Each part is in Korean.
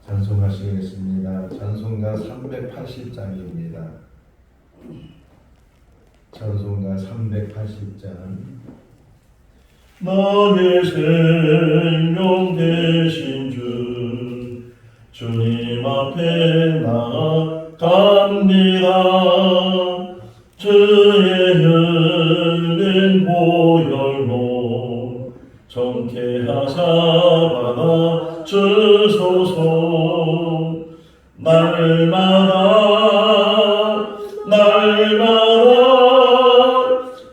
찬송하시겠습니다. 찬송가 380장입니다. 찬송가 380장. 나의 생명 되신 주 주님 앞에 나아갑니다. 주의 흘린 보혈로 정케하사 받아 주소서. 날마다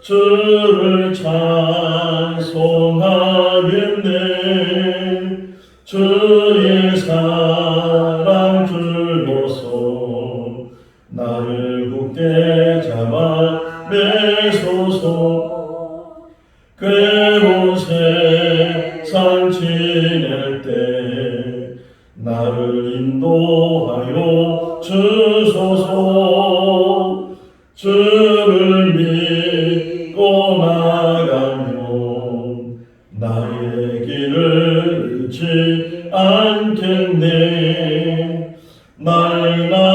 주를 찬송하겠네. 주의 사랑 줄로서 나를 굳게 잡아 매소서. 괴로운 세상 지낼 때 나를 인도하여 주소서. 주를 믿고 나가면 나의 길을 잃지 않겠네. 날마다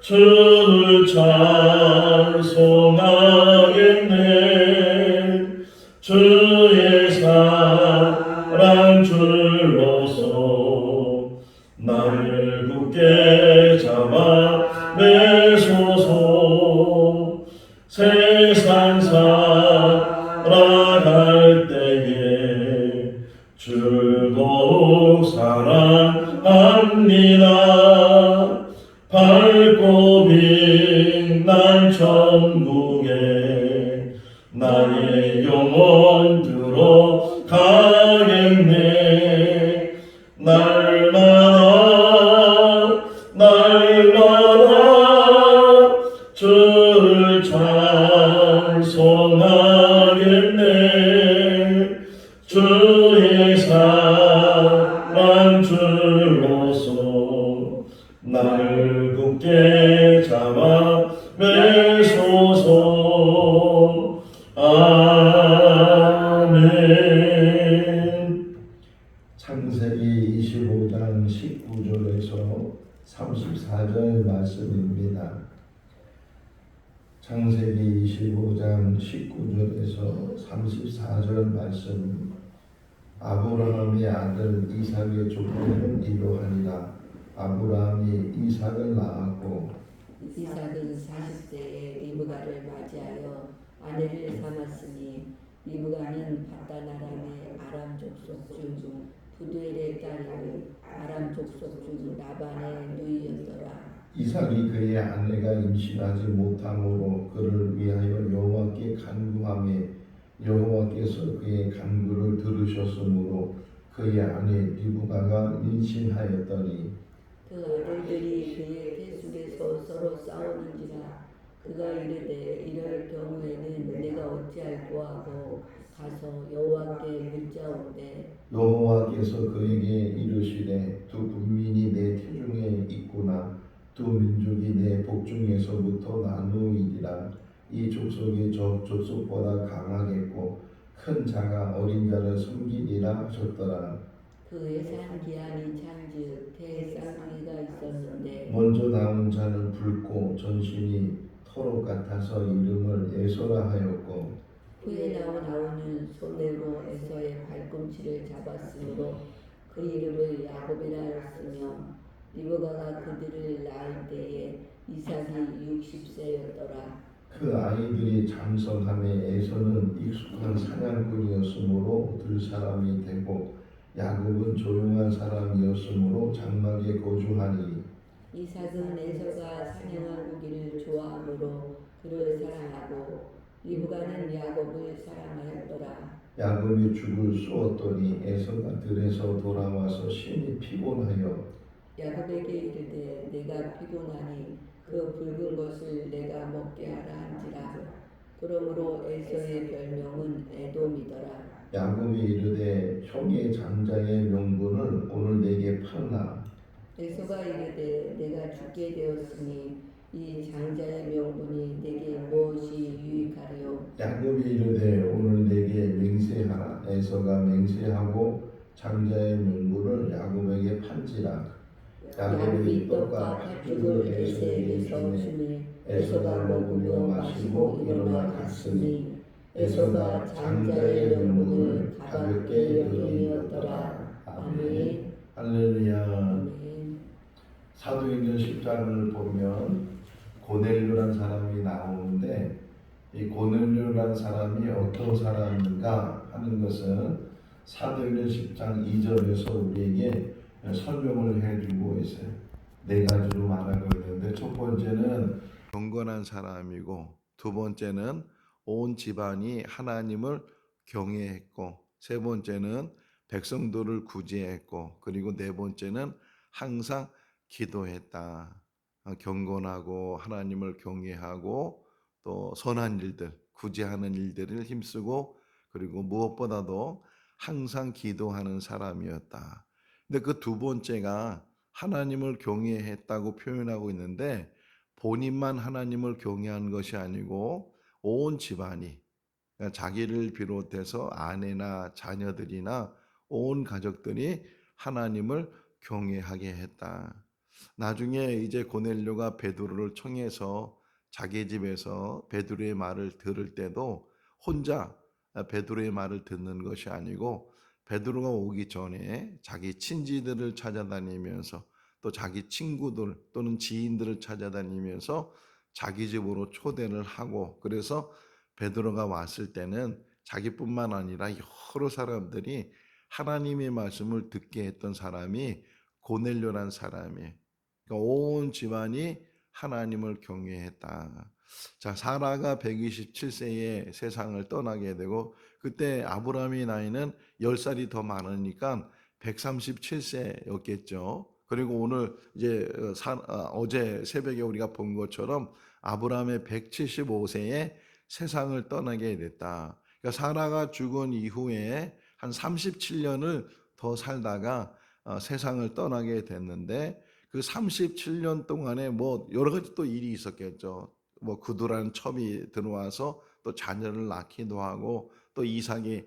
주를 찬송하겠네. 주의 사랑 줄로서 나를 굳게 잡아 매소서. 세상 살아갈 때에 주를 더욱 사랑합니다. 밝고 빛난 천국에 나의 영혼 들어가겠네. 날마다 주를 찬송하겠네. 주의 사랑 줄로서 나를 굳게 잡아 매소서. 아멘. 창세기 25장 19절에서 34절 말씀입니다. 창세기 25장 19절에서 34절 말씀. 아브라함의 아들 이삭의 족보는 이러하니라. 아브라함이 이삭을 낳았고 이삭은 40세에 리브가를 맞이하여 아내를 삼았으니 리브가는 paddan-aram의 아람 족속 중 부두엘의 딸이요 아람 족속 중 라반의 누이였더라. 이삭이 그의 아내가 임신하지 못함으로 그를 위하여 여호와께 간구하매 여호와께서 그의 간구를 들으셨으므로 그의 아내 리브가가 임신하였더니 그 아들들이 그의 계속에서 서로 싸우는지라. 그가 이르되 이럴 경우에는 내가 어찌할꼬 하고 가서 여호와께 묻자오되 여호와께서 그에게 이르시되 두 분민이 내 태중에 있구나. 두 민족이 내 복중에서부터 나누이리라. 이 족속이 저 족속보다 강하겠고 큰 자가 어린 자를 섬기리라 하셨더라. 그 예산기한이 찬즉 대쌍둥이가 있었는데 먼저 나온 자는 붉고 전신이 토록 같아서 이름을 에서라 하였고 후에 나오는 손으로 에서의 발꿈치를 잡았으므로 그 이름을 야곱이라 하였으며 리브가가 그들을 낳을 때에 이삭이 60세였더라. 그 아이들이 장성함에 에서는 익숙한 사냥꾼이었으므로 들 사람이 되고 야곱은 조용한 사람이었으므로 장막에 거주하니 이삭은 에서가 사냥한 고기를 좋아하므로 그를 사랑하고 리브가는 야곱을 사랑하였더라. 야곱이 죽을 쏘았더니 에서가 들에서 돌아와서 심히 피곤하여 야곱에게 이르되 내가 피곤하니 그 붉은 것을 내가 먹게 하라 한지라. 그러므로 에서의 별명은 에돔이더라. 야곱이 이르되 형의 장자의 명분을 오늘 내게 팔라. 에서가 이르되 내가 죽게 되었으니 이 장자의 명분이 내게 무엇이 유익하리요? 야곱이 이르되 오늘 내게 맹세하라. 에서가 맹세하고 장자의 명분을 야곱에게 판지라. 야곱이 떡과 팥죽을 에서에게서 주매 에서가 먹으며 마시고 일어나 갔으니 에서가 장자의 명분을 가볍게 여김이었더라. 아멘. 할렐루야. 아멘. 사도행전 10장을 보면 고넬료란 사람이 나오는데 이 고넬료란 사람이 어떤 사람인가 하는 것은 사도행전 10장 2절에서 우리에게 설명을 해주고 있어요. 네 가지로 말하고 있는데 첫 번째는 경건한 사람이고, 두 번째는 온 집안이 하나님을 경외했고, 세 번째는 백성들을 구제했고, 그리고 네 번째는 항상 기도했다. 경건하고 하나님을 경외하고 또 선한 일들, 구제하는 일들을 힘쓰고, 그리고 무엇보다도 항상 기도하는 사람이었다. 근데 그 두 번째가 하나님을 경외했다고 표현하고 있는데 본인만 하나님을 경외한 것이 아니고 온 집안이, 그러니까 자기를 비롯해서 아내나 자녀들이나 온 가족들이 하나님을 경외하게 했다. 나중에 이제 고넬료가 베드로를 청해서 자기 집에서 베드로의 말을 들을 때도 혼자 베드로의 말을 듣는 것이 아니고 베드로가 오기 전에 자기 친지들을 찾아다니면서 또 자기 친구들 또는 지인들을 찾아다니면서 자기 집으로 초대를 하고, 그래서 베드로가 왔을 때는 자기뿐만 아니라 여러 사람들이 하나님의 말씀을 듣게 했던 사람이 고넬료란 사람이에요. 그러니까 온 집안이 하나님을 경외했다. 자, 사라가 127세에 세상을 떠나게 되고, 그때 아브라함의 나이는 10살이 더 많으니까 137세였겠죠. 그리고 오늘 이제 어제 새벽에 우리가 본 것처럼 아브라함의 175세에 세상을 떠나게 됐다. 그러니까 사라가 죽은 이후에 한 37년을 더 살다가 세상을 떠나게 됐는데, 그 37년 동안에 뭐 여러 가지 또 일이 있었겠죠. 뭐 구두란 첩이 들어와서 또 자녀를 낳기도 하고, 또 이삭이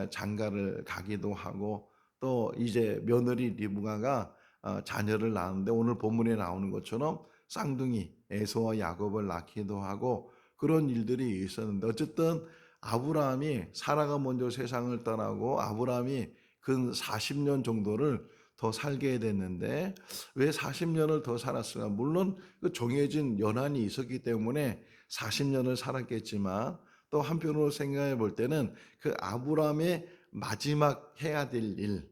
장가를 가기도 하고, 또 이제 며느리 리브가가 자녀를 낳았는데 오늘 본문에 나오는 것처럼 쌍둥이 에서와 야곱을 낳기도 하고, 그런 일들이 있었는데, 어쨌든 아브라함이, 사라가 먼저 세상을 떠나고 아브라함이 근 40년 정도를 더 살게 됐는데, 왜 40년을 더 살았을까? 물론 그 정해진 연한이 있었기 때문에 40년을 살았겠지만, 또 한편으로 생각해 볼 때는 그 아브라함의 마지막 해야 될 일,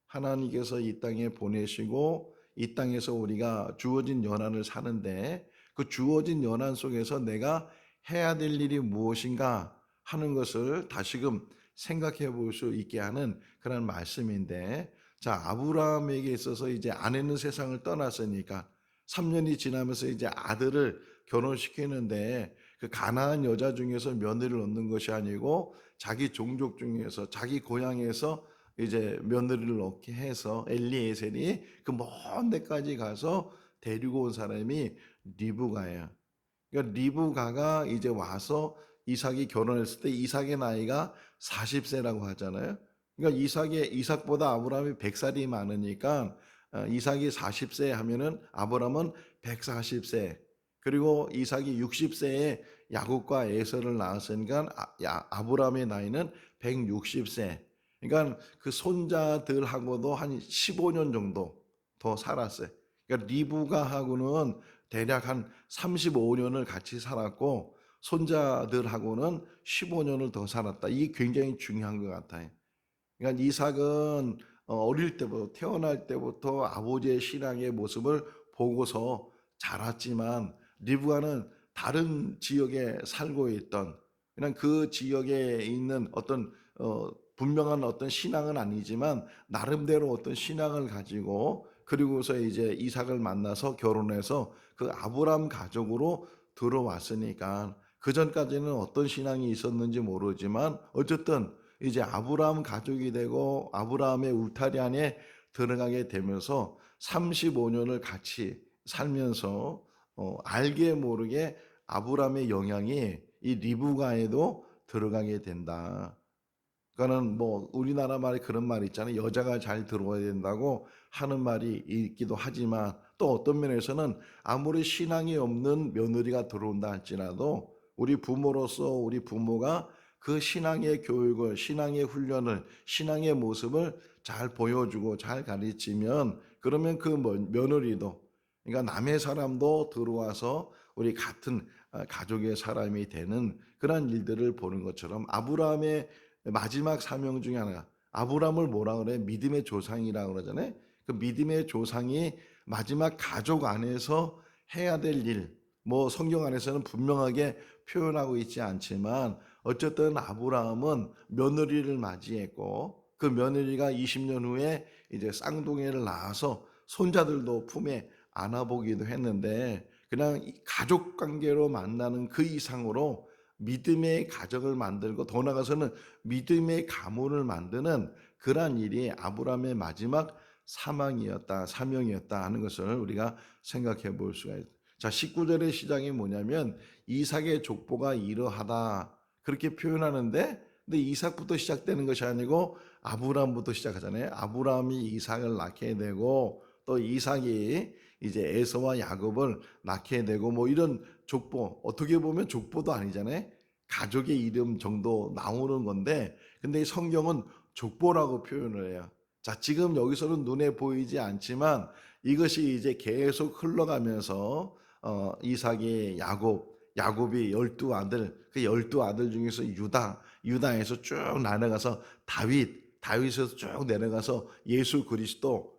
하나님께서 이 땅에 보내시고 이 땅에서 우리가 주어진 연한을 사는데, 그 주어진 연한 속에서 내가 해야 될 일이 무엇인가 하는 것을 다시금 생각해 볼 수 있게 하는 그런 말씀인데, 자, 아브라함에게 있어서 이제 아내는 세상을 떠났으니까 3년이 지나면서 이제 아들을 결혼시키는데, 그 가나안 여자 중에서 며느리를 얻는 것이 아니고 자기 종족 중에서 자기 고향에서 이제 며느리를 얻게 해서 엘리에셀이 그 먼 데까지 가서 데리고 온 사람이 리브가예요. 그러니까 리브가가 이제 와서 이삭이 결혼했을 때 이삭의 나이가 40세라고 하잖아요. 그러니까 이삭보다 아브라함이 100살이 많으니까 이삭이 40세 하면은 아브라함은 140세, 그리고 이삭이 60세에 야곱과 에서를 낳았으니까 아브라함의 나이는 160세. 그러니까 그 손자들하고도 한 15년 정도 더 살았어요. 그러니까 리브가하고는 대략 한 35년을 같이 살았고 손자들하고는 15년을 더 살았다. 이게 굉장히 중요한 것 같아요. 그러니까 이삭은 어릴 때부터, 태어날 때부터 아버지의 신앙의 모습을 보고서 자랐지만, 리브가는 다른 지역에 살고 있던, 그냥 그 지역에 있는 어떤 분명한 어떤 신앙은 아니지만 나름대로 어떤 신앙을 가지고, 그리고서 이제 이삭을 만나서 결혼해서 그 아브라함 가족으로 들어왔으니까, 그 전까지는 어떤 신앙이 있었는지 모르지만 어쨌든 이제 아브라함 가족이 되고 아브라함의 울타리 안에 들어가게 되면서 35년을 같이 살면서 알게 모르게 아브라함의 영향이 이 리브가에도 들어가게 된다. 그거는 뭐 우리나라 말에 그런 말이 있잖아요. 여자가 잘 들어와야 된다고 하는 말이 있기도 하지만 또 어떤 면에서는 아무리 신앙이 없는 며느리가 들어온다 할지라도 우리 부모로서 우리 부모가 그 신앙의 교육을, 신앙의 훈련을, 신앙의 모습을 잘 보여주고 잘 가르치면 그러면 그 며느리도 그러니까 남의 사람도 들어와서 우리 같은 가족의 사람이 되는 그런 일들을 보는 것처럼 아브라함의 마지막 사명 중에 하나가 아브라함을 뭐라 그래? 믿음의 조상이라고 그러잖아요. 그 믿음의 조상이 마지막 가족 안에서 해야 될 일, 뭐 성경 안에서는 분명하게 표현하고 있지 않지만 어쨌든 아브라함은 며느리를 맞이했고 그 며느리가 20년 후에 이제 쌍둥이를 낳아서 손자들도 품에 안아보기도 했는데 그냥 가족 관계로 만나는 그 이상으로 믿음의 가정을 만들고 더 나아가서는 믿음의 가문을 만드는 그러한 일이 아브라함의 마지막 사명이었다 하는 것을 우리가 생각해 볼 수가 있습니다. 자, 19절의 시작이 뭐냐면 이삭의 족보가 이러하다 그렇게 표현하는데 근데 이삭부터 시작되는 것이 아니고 아브라함부터 시작하잖아요. 아브라함이 이삭을 낳게 되고 또 이삭이 이제 에서와 야곱을 낳게 되고 뭐 이런 족보 어떻게 보면 족보도 아니잖아요. 가족의 이름 정도 나오는 건데 근데 이 성경은 족보라고 표현을 해요. 자, 지금 여기서는 눈에 보이지 않지만 이것이 이제 계속 흘러가면서 이삭이 야곱이 12아들, 그 12아들 중에서 유다에서 쭉 내려가서 다윗에서 쭉 내려가서 예수 그리스도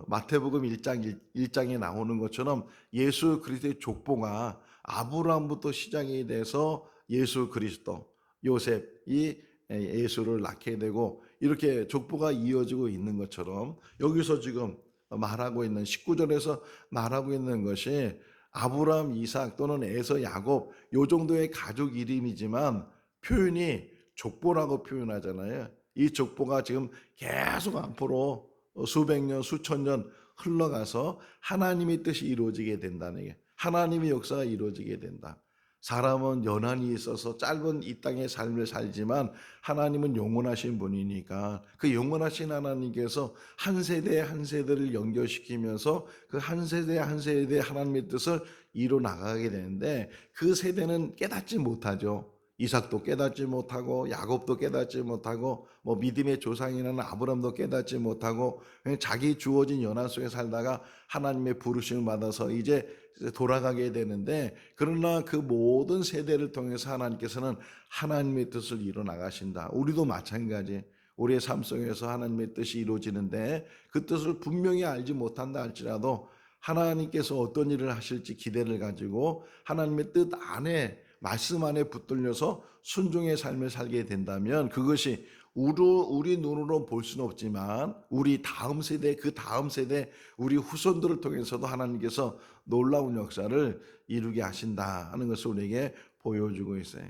마태복음 1장에 나오는 것처럼 예수 그리스도의 족보가 아브라함부터 시작이 돼서 예수 그리스도, 요셉이 예수를 낳게 되고 이렇게 족보가 이어지고 있는 것처럼 여기서 지금 말하고 있는 19절에서 말하고 있는 것이 아브라함, 이삭 또는 에서, 야곱 요 정도의 가족 이름이지만 표현이 족보라고 표현하잖아요. 이 족보가 지금 계속 앞으로 수백 년, 수천 년 흘러가서 하나님의 뜻이 이루어지게 된다는 게 하나님의 역사가 이루어지게 된다. 사람은 연한이 있어서 짧은 이 땅의 삶을 살지만 하나님은 영원하신 분이니까 그 영원하신 하나님께서 한 세대 한 세대를 연결시키면서 그 한 세대 한 세대 하나님의 뜻을 이뤄 나가게 되는데 그 세대는 깨닫지 못하죠. 이삭도 깨닫지 못하고 야곱도 깨닫지 못하고 뭐 믿음의 조상이라는 아브라함도 깨닫지 못하고 그냥 자기 주어진 연한 속에 살다가 하나님의 부르심을 받아서 이제 돌아가게 되는데 그러나 그 모든 세대를 통해서 하나님께서는 하나님의 뜻을 이뤄 나가신다. 우리도 마찬가지. 우리의 삶 속에서 하나님의 뜻이 이루어지는데 그 뜻을 분명히 알지 못한다 할지라도 하나님께서 어떤 일을 하실지 기대를 가지고 하나님의 뜻 안에 말씀 안에 붙들려서 순종의 삶을 살게 된다면 그것이 우리 눈으로 볼 수는 없지만 우리 다음 세대 그 다음 세대 우리 후손들을 통해서도 하나님께서 놀라운 역사를 이루게 하신다 하는 것을 우리에게 보여주고 있어요.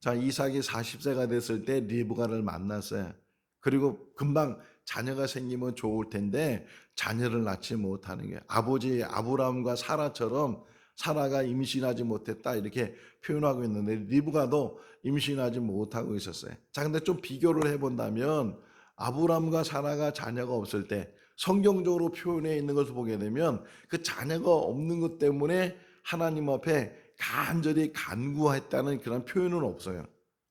자, 이삭이 40세가 됐을 때 리브가를 만났어요. 그리고 금방 자녀가 생기면 좋을 텐데 자녀를 낳지 못하는 게 아버지 아브라함과 사라처럼 사라가 임신하지 못했다 이렇게 표현하고 있는데 리브가도 임신하지 못하고 있었어요. 자, 근데 좀 비교를 해본다면 아브라함과 사라가 자녀가 없을 때 성경적으로 표현해 있는 것을 보게 되면 그 자녀가 없는 것 때문에 하나님 앞에 간절히 간구했다는 그런 표현은 없어요.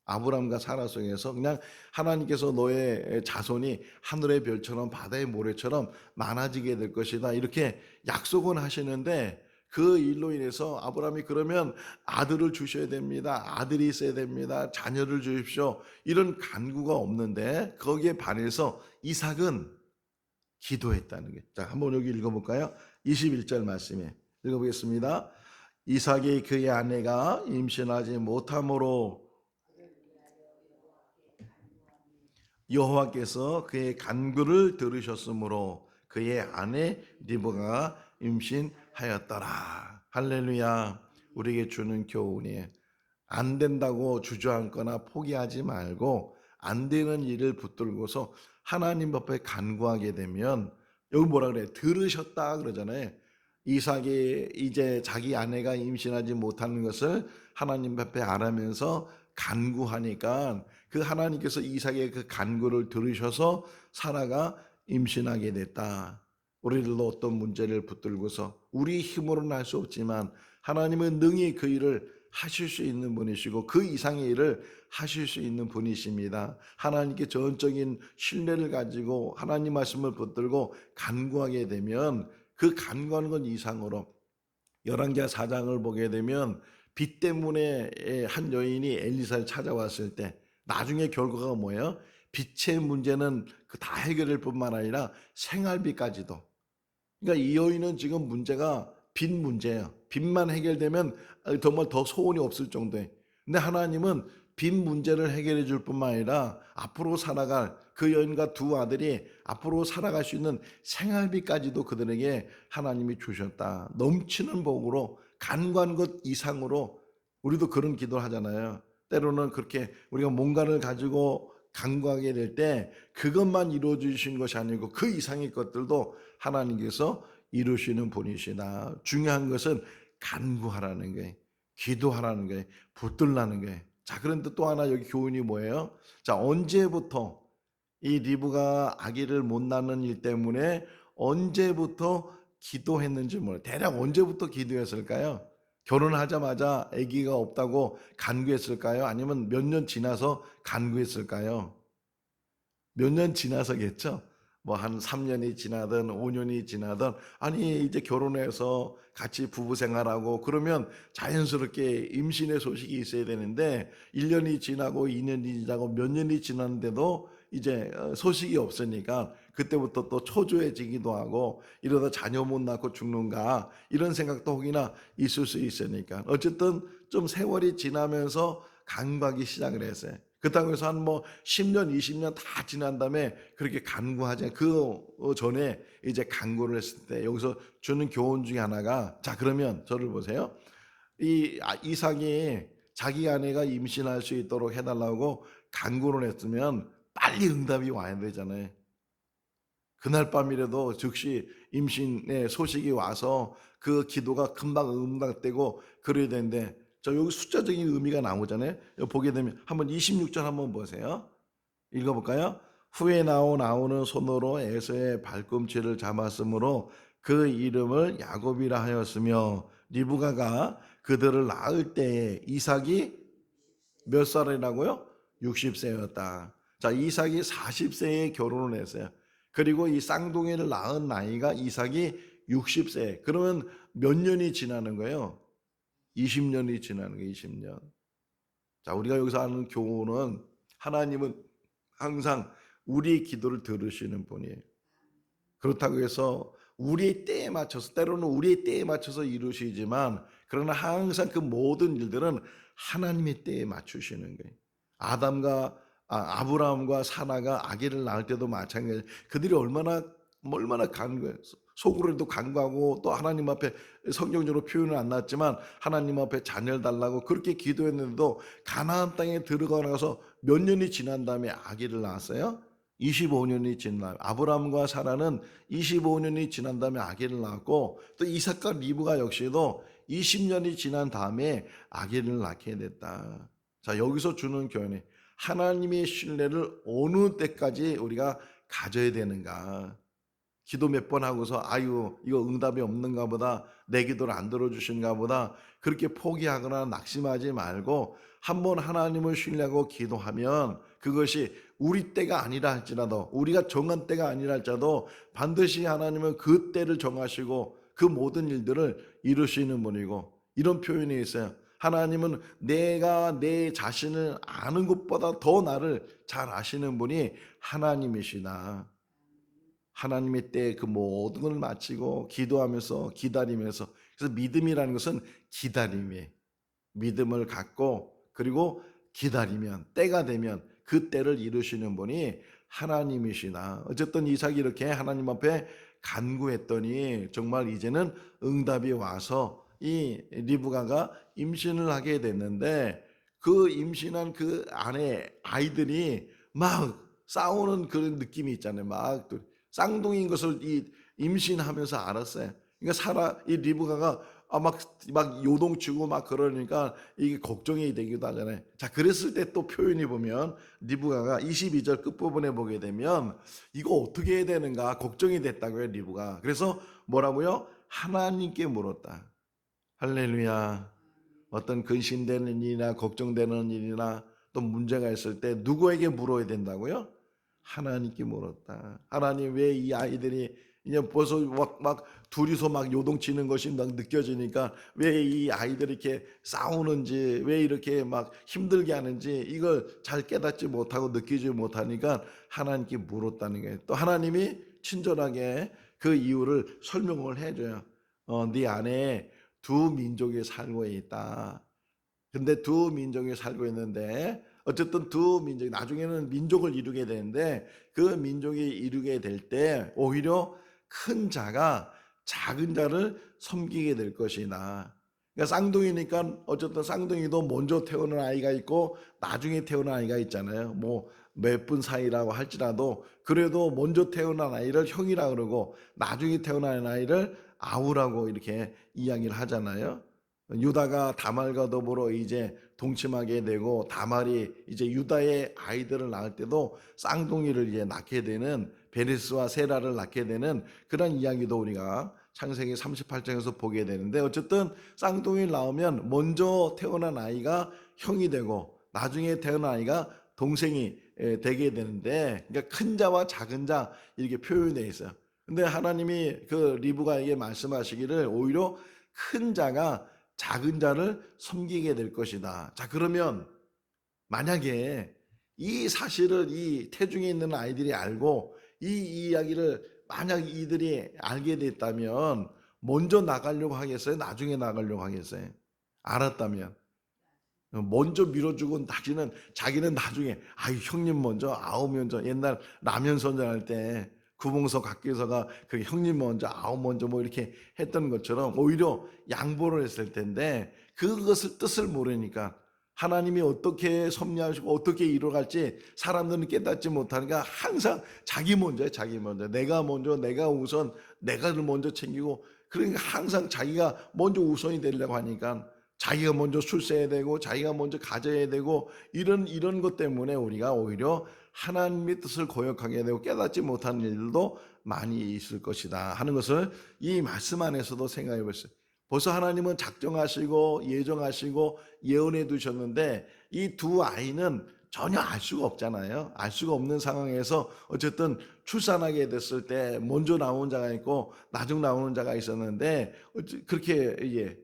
아브라함과 사라 속에서 그냥 하나님께서 너의 자손이 하늘의 별처럼 바다의 모래처럼 많아지게 될 것이다 이렇게 약속은 하시는데 그 일로 인해서 아브라함이 그러면 아들을 주셔야 됩니다. 아들이 있어야 됩니다. 자녀를 주십시오. 이런 간구가 없는데 거기에 반해서 이삭은 기도했다는 게. 자, 한번 여기 읽어볼까요? 21절 말씀에 읽어보겠습니다. 이삭이 그의 아내가 임신하지 못함으로 여호와께서 그의 간구를 들으셨으므로 그의 아내 리브가가 임신하였더라. 할렐루야. 우리에게 주는 교훈이 안 된다고 주저앉거나 포기하지 말고 안 되는 일을 붙들고서 하나님 앞에 간구하게 되면 여기 뭐라 그래? 들으셨다 그러잖아요. 이삭이 이제 자기 아내가 임신하지 못하는 것을 하나님 앞에 알으면서 간구하니까 그 하나님께서 이삭의 그 간구를 들으셔서 사라가 임신하게 됐다. 우리들도 어떤 문제를 붙들고서 우리 힘으로는 할 수 없지만 하나님은 능히 그 일을 하실 수 있는 분이시고 그 이상의 일을 하실 수 있는 분이십니다. 하나님께 전적인 신뢰를 가지고 하나님 말씀을 붙들고 간구하게 되면 그 간구하는 것 이상으로 열왕기하 4장을 보게 되면 빚 때문에 한 여인이 엘리사를 찾아왔을 때 나중에 결과가 뭐예요? 빚의 문제는 그 다 해결될 뿐만 아니라 생활비까지도. 그러니까 이 여인은 지금 문제가 빚 문제예요. 빚만 해결되면 정말 더 소원이 없을 정도에. 근데 하나님은 빚 문제를 해결해 줄 뿐만 아니라 앞으로 살아갈 그 여인과 두 아들이 앞으로 살아갈 수 있는 생활비까지도 그들에게 하나님이 주셨다. 넘치는 복으로 간구한 것 이상으로 우리도 그런 기도를 하잖아요. 때로는 그렇게 우리가 뭔가를 가지고 간구하게 될 때 그것만 이루어 주신 것이 아니고 그 이상의 것들도 하나님께서 이루시는 분이시다. 중요한 것은 간구하라는 거예요. 기도하라는 거예요. 붙들라는 거예요. 자, 그런데 또 하나 여기 교훈이 뭐예요? 자, 언제부터 이 리브가 아기를 못 낳는 일 때문에 언제부터 기도했는지 몰라요. 대략 언제부터 기도했을까요? 결혼하자마자 아기가 없다고 간구했을까요? 아니면 몇 년 지나서 간구했을까요? 몇 년 지나서겠죠? 뭐 한 3년이 지나든 5년이 지나든 아니 이제 결혼해서 같이 부부 생활하고 그러면 자연스럽게 임신의 소식이 있어야 되는데 1년이 지나고 2년이 지나고 몇 년이 지났는데도 이제 소식이 없으니까 그때부터 또 초조해지기도 하고 이러다 자녀 못 낳고 죽는가 이런 생각도 혹이나 있을 수 있으니까 어쨌든 좀 세월이 지나면서 간구하기 시작을 했어요. 그렇다고 해서 한 뭐 10년, 20년 다 지난 다음에 그렇게 간구하지 그 전에 이제 간구를 했을 때 여기서 주는 교훈 중에 하나가 자 그러면 저를 보세요. 이삭이 자기 아내가 임신할 수 있도록 해달라고 간구를 했으면 빨리 응답이 와야 되잖아요. 그날 밤이라도 즉시 임신의 소식이 와서 그 기도가 금방 응답되고 그래야 되는데 저 여기 숫자적인 의미가 나오잖아요. 여기 보게 되면 한번 26절 한번 보세요. 읽어볼까요? 후에 나오는 손으로 에서의 발꿈치를 잡았으므로 그 이름을 야곱이라 하였으며 리브가가 그들을 낳을 때에 이삭이 몇 살이라고요? 60세였다. 자, 이삭이 40세에 결혼을 했어요. 그리고 이 쌍둥이를 낳은 나이가 이삭이 60세. 그러면 몇 년이 지나는 거예요? 20년이 지나는 거예요. 20년. 자, 우리가 여기서 하는 교훈은 하나님은 항상 우리의 기도를 들으시는 분이에요. 그렇다고 해서 우리의 때에 맞춰서 때로는 우리의 때에 맞춰서 이루시지만 그러나 항상 그 모든 일들은 하나님의 때에 맞추시는 거예요. 아브라함과 사라가 아기를 낳을 때도 마찬가지예요. 그들이 얼마나 간구해요. 속으로도 간구하고 또 하나님 앞에 성경적으로 표현은 안 났지만 하나님 앞에 자녀를 달라고 그렇게 기도했는데도 가나안 땅에 들어가서 몇 년이 지난 다음에 아기를 낳았어요. 25년이 지난 아브라함과 사라는 25년이 지난 다음에 아기를 낳았고 또 이삭과 리브가 역시도 20년이 지난 다음에 아기를 낳게 됐다. 자, 여기서 주는 교훈이 하나님의 신뢰를 어느 때까지 우리가 가져야 되는가. 기도 몇 번 하고서 아유 이거 응답이 없는가 보다 내 기도를 안 들어주신가 보다 그렇게 포기하거나 낙심하지 말고 한번 하나님을 신뢰하고 기도하면 그것이 우리 때가 아니라 할지라도 우리가 정한 때가 아니라 할지라도 반드시 하나님은 그 때를 정하시고 그 모든 일들을 이루시는 분이고 이런 표현이 있어요. 하나님은 내가 내 자신을 아는 것보다 더 나를 잘 아시는 분이 하나님이시다. 하나님의 때에 그 모든 걸 마치고 기도하면서 기다리면서 그래서 믿음이라는 것은 기다림이에요. 믿음을 갖고 그리고 기다리면 때가 되면 그 때를 이루시는 분이 하나님이시다. 어쨌든 이삭이 이렇게 하나님 앞에 간구했더니 정말 이제는 응답이 와서 이 리브가가 임신을 하게 됐는데 그 임신한 그 안에 아이들이 막 싸우는 그런 느낌이 있잖아요. 막 쌍둥이인 것을 임신하면서 알았어요. 그러니까 이 리브가가 막 요동치고 막 그러니까 이게 걱정이 되기도 하잖아요. 자, 그랬을 때 또 표현이 보면 리브가가 22절 끝부분에 보게 되면 이거 어떻게 해야 되는가 걱정이 됐다고요, 리브가. 그래서 뭐라고요? 하나님께 물었다. 할렐루야. 어떤 근심되는 일이나 걱정되는 일이나 또 문제가 있을 때 누구에게 물어야 된다고요? 하나님께 물었다. 하나님, 왜 이 아이들이 이제 벌써 막 둘이서 막 요동치는 것이 막 느껴지니까 왜 이 아이들이 이렇게 싸우는지, 왜 이렇게 막 힘들게 하는지 이걸 잘 깨닫지 못하고 느끼지 못하니까 하나님께 물었다는 거예요. 또 하나님이 친절하게 그 이유를 설명을 해줘요. 네 안에 두 민족이 살고 있다. 근데 두 민족이 살고 있는데 어쨌든 두 민족이 나중에는 민족을 이루게 되는데 그 민족이 이루게 될 때 오히려 큰 자가 작은 자를 섬기게 될 것이다. 그러니까 쌍둥이니까 어쨌든 쌍둥이도 먼저 태어난 아이가 있고 나중에 태어난 아이가 있잖아요. 뭐 몇 분 사이라고 할지라도 그래도 먼저 태어난 아이를 형이라 그러고 나중에 태어난 아이를 아우라고 이렇게 이야기를 하잖아요. 유다가 다말과 더불어 이제 동침하게 되고 다말이 이제 유다의 아이들을 낳을 때도 쌍둥이를 이제 낳게 되는 베레스와 세라를 낳게 되는 그런 이야기도 우리가 창세기 38장에서 보게 되는데 어쨌든 쌍둥이를 낳으면 먼저 태어난 아이가 형이 되고 나중에 태어난 아이가 동생이 되게 되는데 그러니까 큰 자와 작은 자 이렇게 표현되어 있어요. 근데 하나님이 그 리브가에게 말씀하시기를 오히려 큰 자가 작은 자를 섬기게 될 것이다. 자, 그러면 만약에 이 사실을 이 태중에 있는 아이들이 알고 이 이야기를 만약 이들이 알게 됐다면 먼저 나가려고 하겠어요? 나중에 나가려고 하겠어요? 알았다면 먼저 밀어주고 자기는 나중에 형님 먼저 아우 먼저 옛날 라면 선전할 때 구봉서 각기서가 그 형님 먼저 아우 먼저 뭐 이렇게 했던 것처럼 오히려 양보를 했을 텐데 그것을 뜻을 모르니까 하나님이 어떻게 섭리하시고 어떻게 이루어갈지 사람들은 깨닫지 못하니까 항상 자기 먼저 내가 먼저 내가 우선 내가 먼저 챙기고 그러니까 항상 자기가 먼저 우선이 되려고 하니까 자기가 먼저 출세해야 되고 자기가 먼저 가져야 되고 이런 것 때문에 우리가 오히려 하나님의 뜻을 거역하게 되고 깨닫지 못하는 일들도 많이 있을 것이다 하는 것을 이 말씀 안에서도 생각해 보세요. 벌써 하나님은 작정하시고 예정하시고 예언해 두셨는데 이 두 아이는 전혀 알 수가 없잖아요. 알 수가 없는 상황에서 어쨌든 출산하게 됐을 때 먼저 나온 자가 있고 나중 나오는 자가 있었는데 그렇게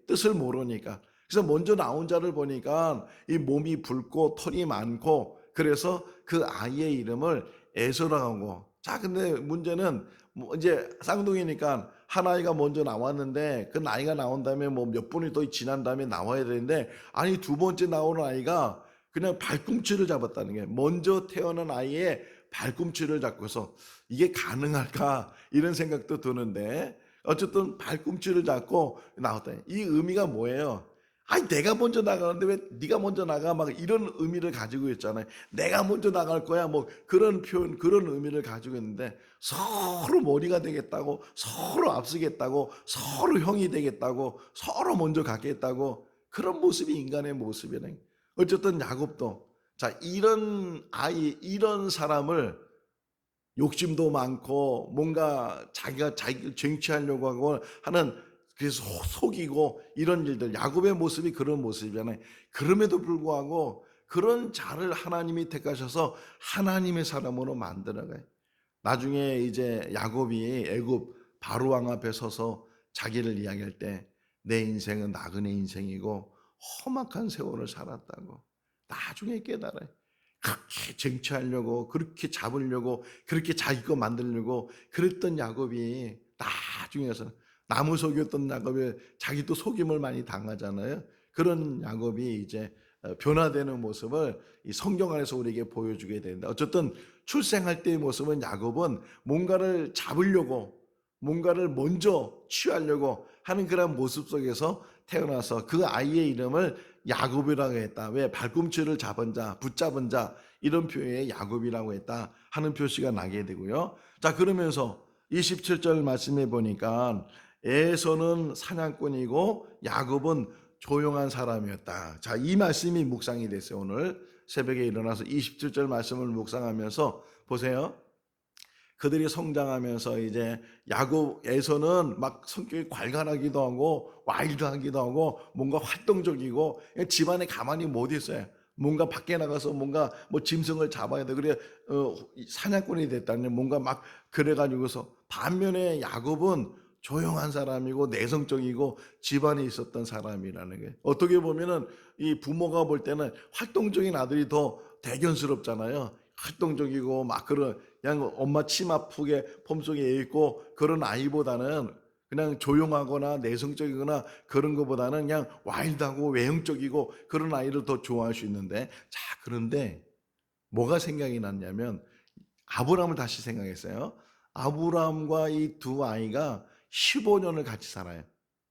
뜻을 모르니까 그래서 먼저 나온 자를 보니까 이 몸이 붉고 털이 많고 그래서 그 아이의 이름을 에서라고 하고 자 근데 문제는 뭐 이제 쌍둥이니까 한 아이가 먼저 나왔는데 그 나이가 나온 다음에 뭐 몇 분이 더 지난 다음에 나와야 되는데 아니 두 번째 나오는 아이가 그냥 발꿈치를 잡았다는 게 먼저 태어난 아이의 발꿈치를 잡고서 이게 가능할까 이런 생각도 드는데 어쨌든 발꿈치를 잡고 나왔다. 이 의미가 뭐예요? 아니 내가 먼저 나가는데 왜 네가 먼저 나가 막 이런 의미를 가지고 있잖아요. 내가 먼저 나갈 거야 뭐 그런 표현 그런 의미를 가지고 있는데 서로 머리가 되겠다고 서로 앞서겠다고 서로 형이 되겠다고 서로 먼저 가겠다고 그런 모습이 인간의 모습이네. 어쨌든 야곱도 자 이런 아이 이런 사람을 욕심도 많고 뭔가 자기가 자기를 쟁취하려고 하고 하는 그래서 속이고 이런 일들 야곱의 모습이 그런 모습이잖아요. 그럼에도 불구하고 그런 자를 하나님이 택하셔서 하나님의 사람으로 만들어가요. 나중에 이제 야곱이 애굽 바로 왕 앞에 서서 자기를 이야기할 때 내 인생은 나그네 인생이고 험악한 세월을 살았다고 나중에 깨달아요. 그렇게 쟁취하려고 그렇게 잡으려고 그렇게 자기 거 만들려고 그랬던 야곱이 나중에서는 나무 속였던 야곱이 자기도 속임을 많이 당하잖아요. 그런 야곱이 이제 변화되는 모습을 이 성경 안에서 우리에게 보여주게 되는데 어쨌든 출생할 때의 모습은 야곱은 뭔가를 잡으려고 뭔가를 먼저 취하려고 하는 그런 모습 속에서 태어나서 그 아이의 이름을 야곱이라고 했다. 왜? 발꿈치를 잡은 자, 붙잡은 자 이런 표현에 야곱이라고 했다 하는 표시가 나게 되고요. 자 그러면서 27절 말씀해 보니까 에서는 사냥꾼이고 야곱은 조용한 사람이었다. 자, 이 말씀이 묵상이 됐어요. 오늘 새벽에 일어나서 27절 말씀을 묵상하면서 보세요. 그들이 성장하면서 이제 야곱에서는 막 성격이 괄괄하기도 하고 와일드하기도 하고 뭔가 활동적이고 집안에 가만히 못 있어요. 뭔가 밖에 나가서 뭔가 뭐 짐승을 잡아야 돼. 그래 사냥꾼이 됐다는 뭔가 막 그래가지고서 반면에 야곱은 조용한 사람이고 내성적이고 집안에 있었던 사람이라는 게 어떻게 보면은 이 부모가 볼 때는 활동적인 아들이 더 대견스럽잖아요. 활동적이고 막 그냥 엄마 치마 푹에 폼속에 있고 그런 아이보다는 그냥 조용하거나 내성적이거나 그런 것보다는 그냥 와일드하고 외형적이고 그런 아이를 더 좋아할 수 있는데, 자, 그런데 뭐가 생각이 났냐면 아브라함을 다시 생각했어요. 아브라함과 이 두 아이가 15년을 같이 살아요.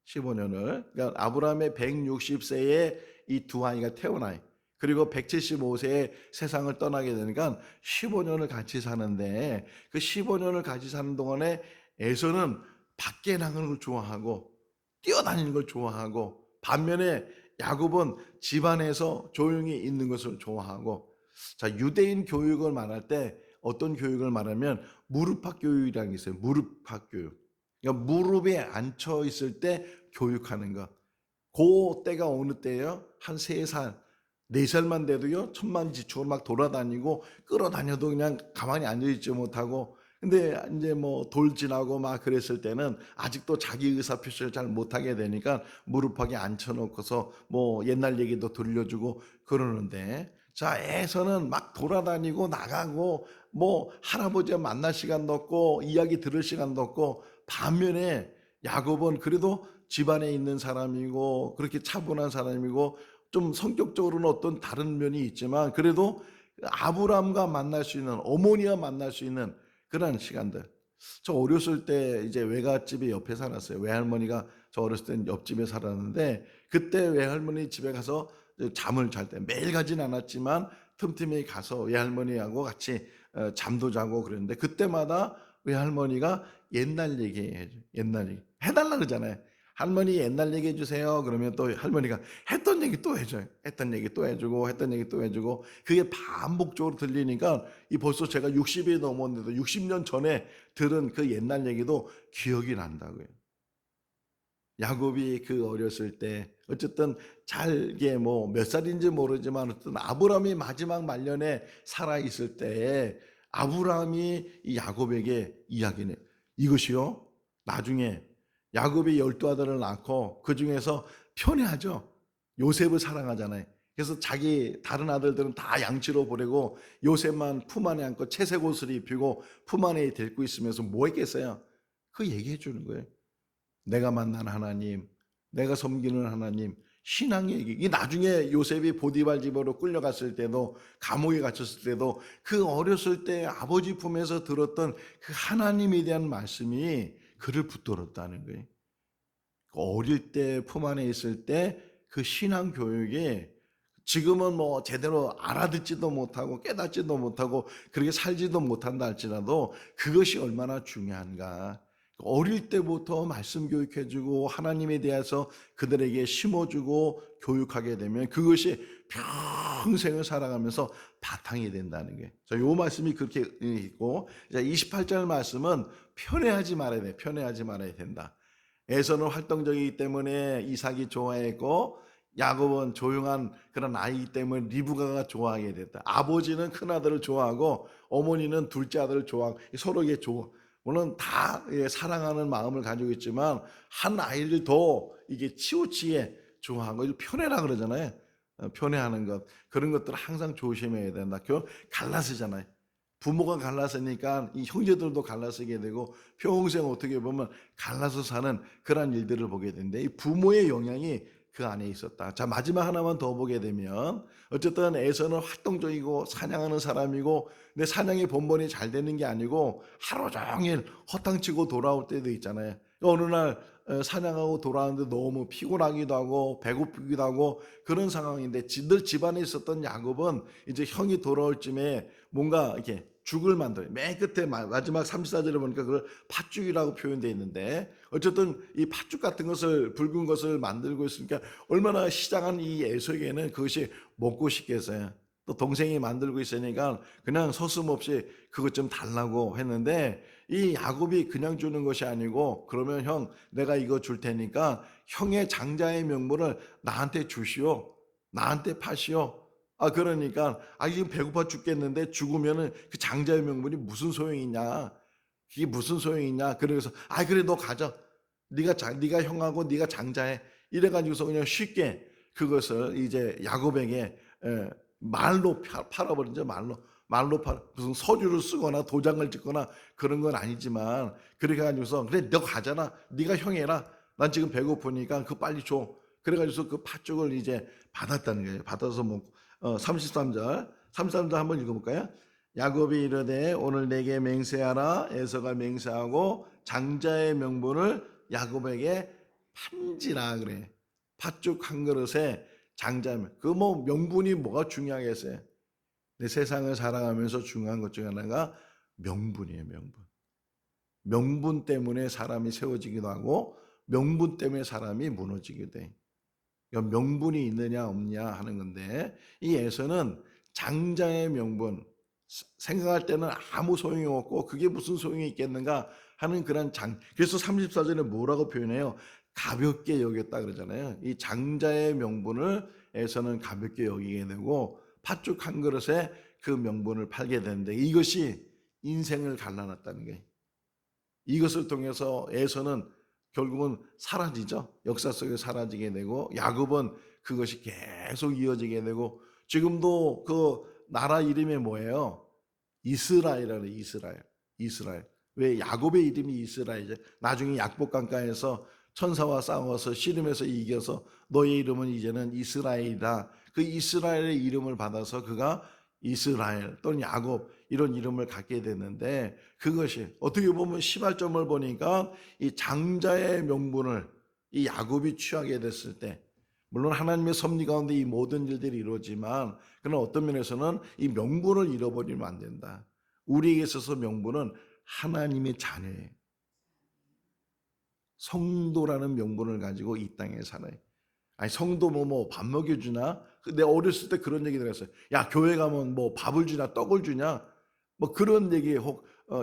15년을. 그러니까 아브라함의 160세에 이 두 아이가 태어나요. 그리고 175세에 세상을 떠나게 되니까 15년을 같이 사는데 그 15년을 같이 사는 동안에 에서는 밖에 나가는 걸 좋아하고 뛰어다니는 걸 좋아하고 반면에 야곱은 집안에서 조용히 있는 것을 좋아하고, 자, 유대인 교육을 말할 때 어떤 교육을 말하면 무릎팍 교육이라는 게 있어요. 무릎팍 교육. 그러니까 무릎에 앉혀 있을 때 교육하는 것. 그 때가 어느 때예요? 한 3살, 4살만 돼도요, 천만지축으로 막 돌아다니고 끌어다녀도 그냥 가만히 앉아있지 못하고, 근데 이제 뭐 돌 지나고 막 그랬을 때는 아직도 자기 의사 표시를 잘 못하게 되니까 무릎팍에 앉혀놓고서 뭐 옛날 얘기도 들려주고 그러는데, 자, 애서는 막 돌아다니고 나가고 뭐 할아버지와 만날 시간도 없고 이야기 들을 시간도 없고, 반면에 야곱은 그래도 집안에 있는 사람이고 그렇게 차분한 사람이고 좀 성격적으로는 어떤 다른 면이 있지만 그래도 아브라함과 만날 수 있는, 어머니와 만날 수 있는 그런 시간들. 저 어렸을 때 이제 외갓집이 옆에 살았어요. 외할머니가 저 어렸을 때 옆집에 살았는데 그때 외할머니 집에 가서 잠을 잘 때 매일 가진 않았지만 틈틈이 가서 외할머니하고 같이 잠도 자고 그랬는데 그때마다 외할머니가 옛날 얘기해줘. 옛날 얘기. 해달라 그러잖아요. 할머니 옛날 얘기 해주세요. 그러면 또 할머니가 했던 얘기 또 해줘요. 했던 얘기 또 해주고 했던 얘기 또 해주고 그게 반복적으로 들리니까 이 벌써 제가 60이 넘었는데도 60년 전에 들은 그 옛날 얘기도 기억이 난다고요. 야곱이 그 어렸을 때 어쨌든 잘게 뭐 몇 살인지 모르지만 어떤 아브라함이 마지막 말년에 살아 있을 때에 아브라함이 이 야곱에게 이야기네. 이것이요, 나중에 야곱이 12아들을 낳고 그 중에서 편애하죠. 요셉을 사랑하잖아요. 그래서 자기 다른 아들들은 다 양치로 보내고 요셉만 품 안에 안고 채색 옷을 입히고 품 안에 데리고 있으면서 뭐 했겠어요? 그 얘기해 주는 거예요. 내가 만난 하나님, 내가 섬기는 하나님, 신앙의 얘기. 이 나중에 요셉이 보디발 집으로 끌려갔을 때도 감옥에 갇혔을 때도 그 어렸을 때 아버지 품에서 들었던 그 하나님에 대한 말씀이 그를 붙들었다는 거예요. 어릴 때 품 안에 있을 때 그 신앙 교육이 지금은 뭐 제대로 알아듣지도 못하고 깨닫지도 못하고 그렇게 살지도 못한다 할지라도 그것이 얼마나 중요한가. 어릴 때부터 말씀 교육해주고 하나님에 대해서 그들에게 심어주고 교육하게 되면 그것이 평생을 살아가면서 바탕이 된다는 게. 자, 요 말씀이 그렇게 있고, 자, 28절 말씀은 편애하지 말아야 돼. 편애하지 말아야 된다. 에서는 활동적이기 때문에 이삭이 좋아했고 야곱은 조용한 그런 아이이기 때문에 리브가가 좋아하게 됐다. 아버지는 큰 아들을 좋아하고 어머니는 둘째 아들을 좋아하고 서로에게 좋아. 물론 다 사랑하는 마음을 가지고 있지만 한 아이를 더 이게 치우치게 좋아하고 편애라 그러잖아요. 편애하는 것, 그런 것들을 항상 조심해야 된다. 갈라서잖아요. 부모가 갈라서니까 이 형제들도 갈라서게 되고 평생 어떻게 보면 갈라서 사는 그런 일들을 보게 되는데 이 부모의 영향이 그 안에 있었다. 자, 마지막 하나만 더 보게 되면 어쨌든 에서는 활동적이고 사냥하는 사람이고 근데 사냥이 번번이 잘 되는 게 아니고 하루 종일 허탕치고 돌아올 때도 있잖아요. 어느 날 사냥하고 돌아왔는데 너무 피곤하기도 하고 배고프기도 하고 그런 상황인데 늘 집안에 있었던 야곱은 이제 형이 돌아올 쯤에 뭔가 이렇게 죽을 만들어. 맨 끝에 마지막 34절에 보니까 그걸 팥죽이라고 표현되어 있는데 어쨌든 이 팥죽 같은 것을 붉은 것을 만들고 있으니까 얼마나 시장한 이 에서에게는 그것이 먹고 싶겠어요. 또 동생이 만들고 있으니까 그냥 서슴없이 그것 좀 달라고 했는데 이 야곱이 그냥 주는 것이 아니고 그러면 형 내가 이거 줄 테니까 형의 장자의 명분을 나한테 주시오. 나한테 파시오. 그러니까 지금 배고파 죽겠는데 죽으면은 그 장자의 명분이 무슨 소용이 있냐? 이게 무슨 소용이 있냐? 그래서 그래 너 가져. 네가 형하고 네가 장자해. 이래 가지고서 그냥 쉽게 그것을 이제 야곱에게 말로 팔아버린죠. 말로 무슨 서류를 쓰거나 도장을 찍거나 그런 건 아니지만 그렇게 가지고서 그래 너 가잖아. 네가 형해라. 난 지금 배고프니까 그거 빨리 줘. 그래가지고 그 팥죽을 이제 받았다는 거예요. 받아서 먹고 33절 한번 읽어볼까요? 야곱이 이르되 오늘 내게 맹세하라. 에서가 맹세하고 장자의 명분을 야곱에게 판지라 그래. 팥죽 한 그릇에 장자면 그 뭐 명분이 뭐가 중요하겠어요? 내 세상을 살아가면서 중요한 것 중에 하나가 명분이에요. 명분 때문에 사람이 세워지기도 하고 명분 때문에 사람이 무너지기도 해. 그러니까 명분이 있느냐 없느냐 하는 건데 이 에서는 장자의 명분 생각할 때는 아무 소용이 없고 그게 무슨 소용이 있겠는가 하는 그런 그래서 34절에 뭐라고 표현해요? 가볍게 여겼다 그러잖아요. 이 장자의 명분을 에서는 가볍게 여기게 되고 팥죽 한 그릇에 그 명분을 팔게 되는데 이것이 인생을 갈라놨다는 게 이것을 통해서 에서는 결국은 사라지죠. 역사 속에 사라지게 되고 야곱은 그것이 계속 이어지게 되고 지금도 그 나라 이름이 뭐예요? 이스라엘이라는 이스라엘. 왜 야곱의 이름이 이스라엘이죠? 나중에 약복강가에서 천사와 싸워서 씨름해서 이겨서 너의 이름은 이제는 이스라엘이다. 그 이스라엘의 이름을 받아서 그가 이스라엘 또는 야곱 이런 이름을 갖게 됐는데 그것이 어떻게 보면 시발점을 보니까 이 장자의 명분을 이 야곱이 취하게 됐을 때 물론 하나님의 섭리 가운데 이 모든 일들이 이루어지만 그러나 어떤 면에서는 이 명분을 잃어버리면 안 된다. 우리에게 있어서 명분은 하나님의 자녀예요. 성도라는 명분을 가지고 이 땅에 살아요. 성도 뭐 밥 먹여주나? 내가 어렸을 때 그런 얘기 들었어요. 야, 교회 가면 뭐 밥을 주냐, 떡을 주냐? 뭐 그런 얘기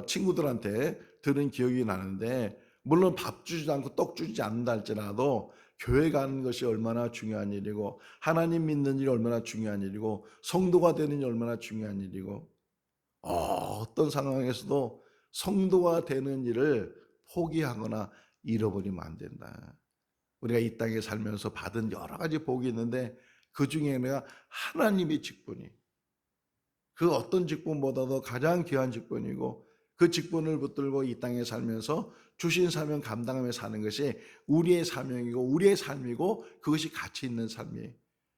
친구들한테 들은 기억이 나는데, 물론 밥 주지 않고 떡 주지 않는다 할지라도 교회 가는 것이 얼마나 중요한 일이고, 하나님 믿는 일이 얼마나 중요한 일이고, 성도가 되는 일이 얼마나 중요한 일이고, 어떤 상황에서도 성도가 되는 일을 포기하거나 잃어버리면 안 된다. 우리가 이 땅에 살면서 받은 여러 가지 복이 있는데 그 중에 내가 하나님의 직분이 그 어떤 직분보다도 가장 귀한 직분이고 그 직분을 붙들고 이 땅에 살면서 주신 사명 감당하며 사는 것이 우리의 사명이고 우리의 삶이고 그것이 가치 있는 삶이에요.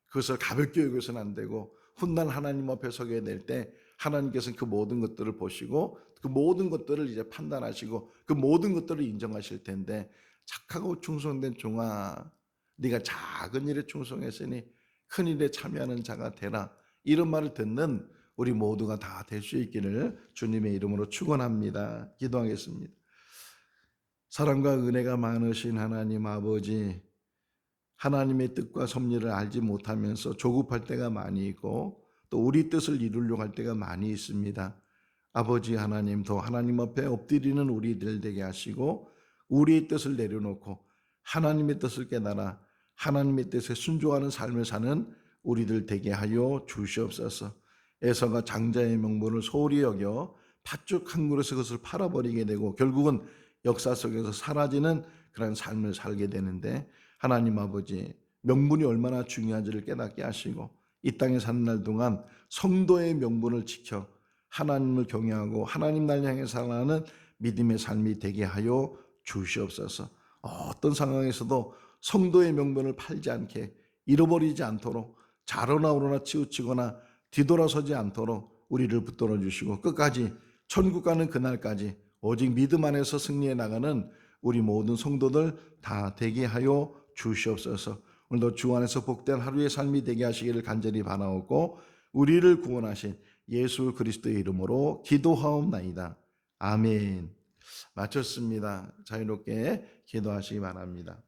그것을 가볍게 여겨서는 안 되고 훗날 하나님 앞에 서게 될 때 하나님께서는 그 모든 것들을 보시고 그 모든 것들을 이제 판단하시고 그 모든 것들을 인정하실 텐데 착하고 충성된 종아 네가 작은 일에 충성했으니 큰 일에 참여하는 자가 되라. 이런 말을 듣는 우리 모두가 다 될 수 있기를 주님의 이름으로 축원합니다. 기도하겠습니다. 사랑과 은혜가 많으신 하나님 아버지, 하나님의 뜻과 섭리를 알지 못하면서 조급할 때가 많이 있고 또 우리 뜻을 이루려고 할 때가 많이 있습니다. 아버지 하나님, 더 하나님 앞에 엎드리는 우리들 되게 하시고 우리의 뜻을 내려놓고 하나님의 뜻을 깨달아 하나님의 뜻에 순종하는 삶을 사는 우리들 되게 하여 주시옵소서. 에서가 장자의 명분을 소홀히 여겨 팥죽 한 그릇에 그것을 팔아버리게 되고 결국은 역사 속에서 사라지는 그런 삶을 살게 되는데 하나님 아버지, 명분이 얼마나 중요한지를 깨닫게 하시고 이 땅에 사는 날 동안 성도의 명분을 지켜 하나님을 경외하고 하나님 날 향해 살아가는 믿음의 삶이 되게 하여 주시옵소서. 어떤 상황에서도 성도의 명분을 팔지 않게 잃어버리지 않도록 자로나 우로나 치우치거나 뒤돌아서지 않도록 우리를 붙들어 주시고 끝까지 천국 가는 그날까지 오직 믿음 안에서 승리해 나가는 우리 모든 성도들 다 되게 하여 주시옵소서. 오늘도 주 안에서 복된 하루의 삶이 되게 하시기를 간절히 바라옵고 우리를 구원하신 예수 그리스도의 이름으로 기도하옵나이다. 아멘. 마쳤습니다. 자유롭게 기도하시기 바랍니다.